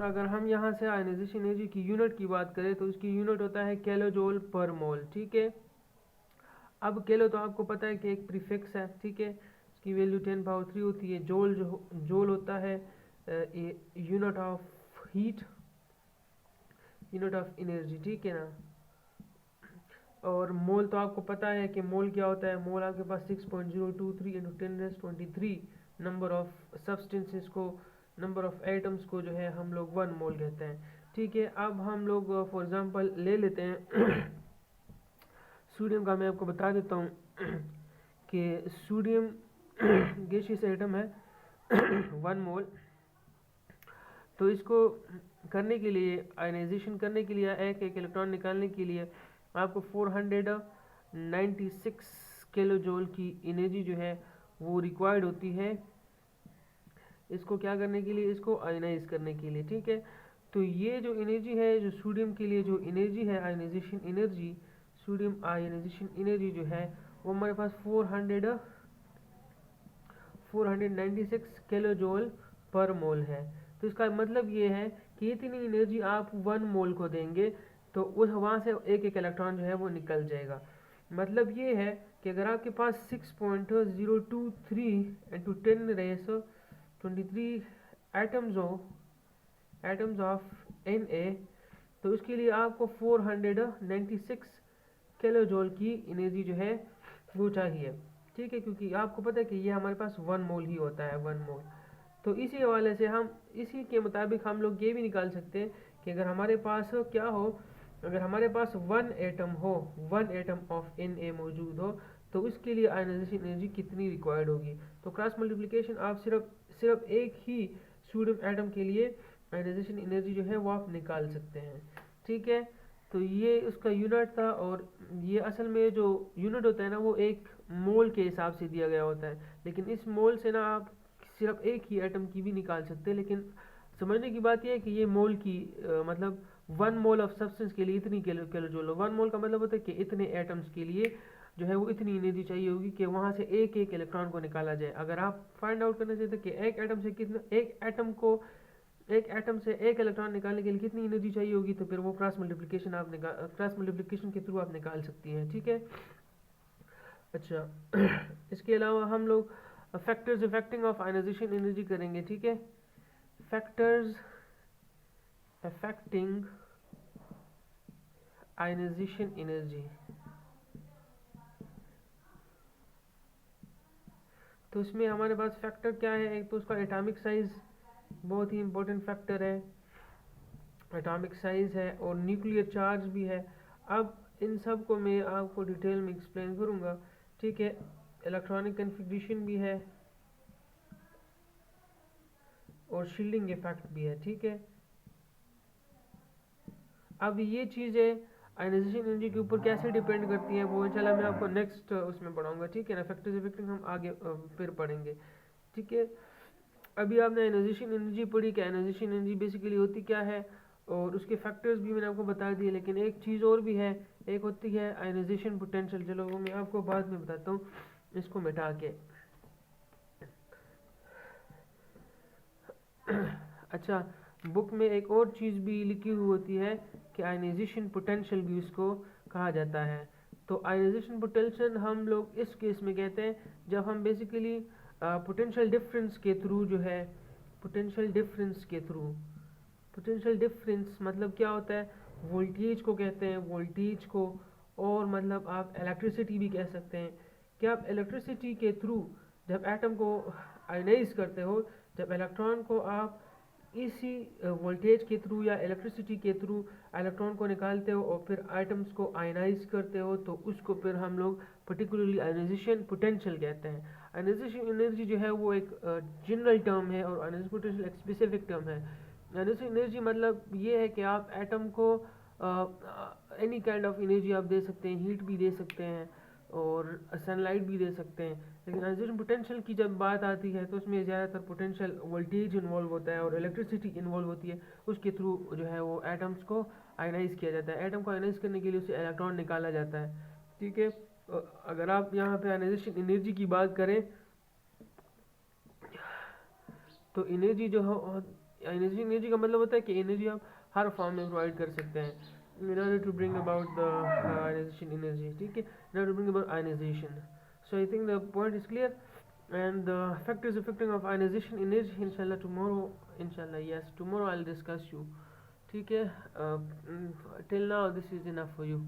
और अगर हम यहाँ से आयनाइजेशन एनर्जी की यूनिट की बात करें तो इसकी यूनिट होता है किलोजोल पर मोल, ठीक है। अब किलो तो आपको पता है कि एक प्रीफिक्स है, ठीक है, इसकी वैल्यू 10⁻³ होती है। जोल जोल होता है unit of heat, unit of energy, ठीक है ना। और मोल तो आपको पता है कि मोल क्या होता है। मोल आपके पास 6.023 × 10⁻³ नंबर ऑफ सब्सटेंसेस को, नंबर ऑफ एटम्स को जो है हम लोग 1 मोल कहते हैं, ठीक है। अब हम लोग फॉर एग्जांपल ले लेते हैं सोडियम का। मैं आपको बता देता हूँ कि सोडियम गैसियस एटम है 1 मोल। तो इसको करने के लिए, आयनाइजेशन करने के लिए, एक एक इलेक्ट्रॉन निकालने के लिए आपको 496 किलो जूल की एनर्जी जो है वो रिक्वायर्ड होती है इसको क्या करने के लिए, इसको आयनाइज करने के लिए, ठीक है। तो ये जो एनर्जी है, जो सोडियम के लिए जो एनर्जी है ionization energy, sodium ionization energy जो है वो हमारे पास 496 किलो जूल पर मोल है। तो इसका मतलब ये है कि इतनी एनर्जी आप 1 मोल को देंगे तो उस वहाँ से एक एक इलेक्ट्रॉन जो है वो निकल जाएगा। मतलब ये है कि अगर आपके पास 6.023 × 10⁻23 एटम्स ऑफ Na, तो उसके लिए आपको 496 किलो जूल की एनर्जी जो है वो चाहिए, ठीक है, क्योंकि आपको पता है कि ये हमारे पास 1 मोल ही होता है, 1 मोल। तो इसी हवाले से हम इसी के मुताबिक हम लोग ये भी निकाल सकते हैं कि अगर हमारे पास क्या हो, अगर हमारे पास 1 एटम हो, 1 एटम ऑफ Na मौजूद हो, तो उसके लिए आयनाइजेशन एनर्जी कितनी रिक्वायर्ड होगी। तो क्रॉस मल्टीप्लिकेशन आप सिर्फ एक ही सोडियम एटम के लिए आयनाइजेशन एनर्जी जो है वो आप निकाल सकते हैं, ठीक है। तो ये उसका यूनिट था, और ये असल में जो यूनिट होता है ना वो एक मोल के हिसाब से दिया गया होता है, लेकिन इस मोल से ना आप सिर्फ एक ही एटम की भी निकाल सकते हैं। लेकिन समझने की बात यह है कि ये मोल की मतलब 1 मोल ऑफ सब्सटेंस के लिए इतनी किलो जूल। 1 मोल का मतलब होता है कि इतने एटम्स के लिए जो है वो इतनी एनर्जी चाहिए होगी कि वहाँ से एक एक इलेक्ट्रॉन को निकाला जाए। अगर आप फाइंड आउट करना चाहते हैं कि एक एटम से कितना, एक एटम से एक इलेक्ट्रॉन निकालने के लिए कितनी एनर्जी चाहिए होगी, तो फिर वो क्रॉस मल्टीप्लिकेशन के थ्रू आप निकाल सकती हैं, ठीक है। अच्छा इसके अलावा हम लोग factors affecting of ionization energy करेंगे, ठीक है। फैक्टर्स अफेक्टिंग आयनाइजेशन एनर्जी, तो इसमें हमारे पास फैक्टर क्या है। एक तो उसका एटॉमिक साइज बहुत ही इंपॉर्टेंट फैक्टर है, एटॉमिक साइज है, और न्यूक्लियर चार्ज भी है। अब इन सब को मैं आपको डिटेल में एक्सप्लेन करूँगा, ठीक है। इलेक्ट्रॉनिक कन्फिग्रेशन भी है और शील्डिंग इफेक्ट भी है, ठीक है। अब ये चीज़ें आयनाइजेशन एनर्जी के ऊपर कैसे डिपेंड करती है वो इंशाल्लाह मैं आपको नेक्स्ट उसमें पढ़ाऊंगा, ठीक है ना। फैक्टर्स अफेक्टिंग हम आगे फिर पढ़ेंगे, ठीक है। अभी आपने आयनाइजेशन एनर्जी पढ़ी कि आयनाइजेशन एनर्जी बेसिकली होती क्या है, और उसके फैक्टर्स भी मैंने आपको बता दिए। लेकिन एक चीज़ और भी है, एक होती है आयनाइजेशन पोटेंशियल। चलो वो मैं आपको बाद में बताता हूँ, इसको मिटा के। अच्छा, बुक में एक और चीज़ भी लिखी हुई होती है कि आयनाइजेशन पोटेंशियल भी उसको कहा जाता है। तो आयनाइजेशन पोटेंशियल हम लोग इस केस में कहते हैं जब हम बेसिकली पोटेंशियल डिफरेंस के थ्रू जो है, पोटेंशियल डिफरेंस मतलब क्या होता है, वोल्टेज को कहते हैं, वोल्टेज को, और मतलब आप इलेक्ट्रिसिटी भी कह सकते हैं कि आप इलेक्ट्रिसिटी के थ्रू जब एटम को आयनाइज करते हो, जब इलेक्ट्रॉन को आप इसी वोल्टेज के थ्रू या इलेक्ट्रिसिटी के थ्रू इलेक्ट्रॉन को निकालते हो और फिर आइटम्स को आयनाइज करते हो, तो उसको फिर हम लोग पर्टिकुलरली आयनाइजेशन पोटेंशियल कहते हैं। आयनाइजेशन एनर्जी जो है वो एक जनरल टर्म है और आयनाइजेशन पोटेंशियल एक स्पेसिफिक टर्म है। आयनाइजेशन एनर्जी मतलब ये है कि आप एटम को एनी काइंड ऑफ एनर्जी आप दे सकते हैं, हीट भी दे सकते हैं और सनलाइट भी दे सकते हैं। लेकिन आयनाइजेशन पोटेंशियल की जब बात आती है तो उसमें ज़्यादातर पोटेंशियल वोल्टेज इन्वॉल्व होता है और इलेक्ट्रिसिटी इन्वॉल्व होती है। उसके थ्रू जो है वो एटम्स को आयनाइज किया जाता है। एटम को आयनाइज करने के लिए उसे इलेक्ट्रॉन निकाला जाता है, ठीक है। अगर आप यहाँ पे आयनाइजेशन एनर्जी की बात करें तो एनर्जी जो है आयनाइजेशन एनर्जी का मतलब होता है कि एनर्जी आप हर फॉर्म में प्रोवाइड कर सकते हैं in order to bring about the ionization energy, ठीक है, in order to bring about ionization. So I think the point is clear, and the factors affecting of ionization energy, inshallah tomorrow, inshallah yes, tomorrow I'll discuss you, ठीक है. Till now this is enough for you.